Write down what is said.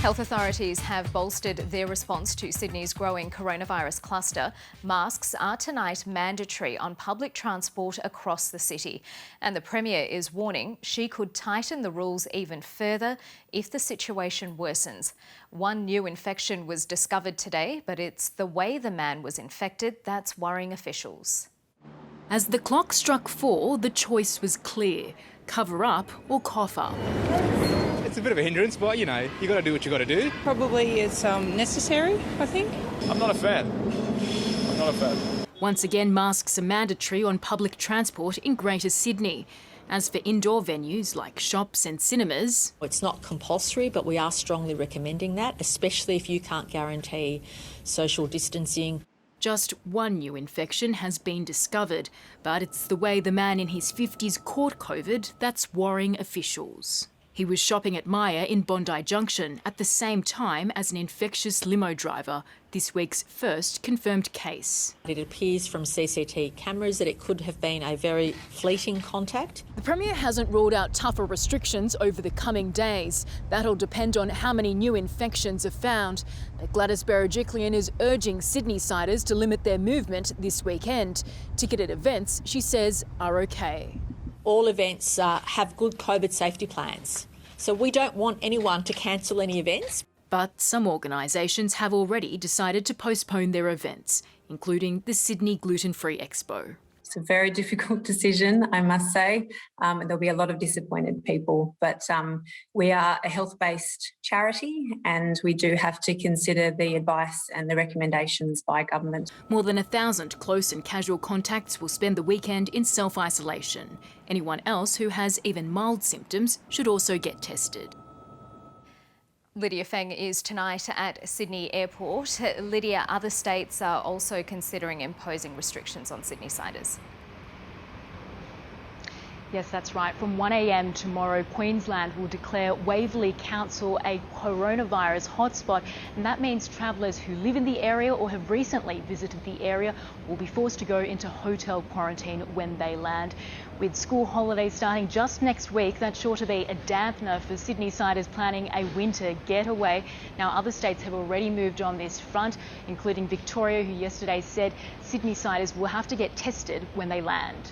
Health authorities have bolstered their response to Sydney's growing coronavirus cluster. Masks are tonight mandatory on public transport across the city. And the Premier is warning she could tighten the rules even further if the situation worsens. One new infection was discovered today, but it's the way the man was infected that's worrying officials. As the clock struck 4, the choice was clear: cover up or cough up. It's a bit of a hindrance, but you got to do what you got to do. Probably it's necessary, I think. I'm not a fan. Once again, masks are mandatory on public transport in Greater Sydney. As for indoor venues like shops and cinemas, it's not compulsory, but we are strongly recommending that, especially if you can't guarantee social distancing. Just one new infection has been discovered, but it's the way the man in his 50s caught COVID that's worrying officials. He was shopping at Myer in Bondi Junction at the same time as an infectious limo driver, this week's first confirmed case. It appears from CCTV cameras that it could have been a very fleeting contact. The Premier hasn't ruled out tougher restrictions over the coming days. That'll depend on how many new infections are found. But Gladys Berejiklian is urging Sydneysiders to limit their movement this weekend. Ticketed events, she says, are okay. All events have good COVID safety plans, so we don't want anyone to cancel any events. But some organisations have already decided to postpone their events, including the Sydney Gluten-Free Expo. It's a very difficult decision, I must say. There'll be a lot of disappointed people, but we are a health-based charity and we do have to consider the advice and the recommendations by government. More than 1,000 close and casual contacts will spend the weekend in self-isolation. Anyone else who has even mild symptoms should also get tested. Lydia Feng is tonight at Sydney Airport. Lydia, other states are also considering imposing restrictions on Sydneysiders. Yes, that's right. From 1 a.m. tomorrow, Queensland will declare Waverley Council a coronavirus hotspot, and that means travellers who live in the area or have recently visited the area will be forced to go into hotel quarantine when they land. With school holidays starting just next week, that's sure to be a dampener for Sydneysiders planning a winter getaway. Now, other states have already moved on this front, including Victoria, who yesterday said Sydneysiders will have to get tested when they land.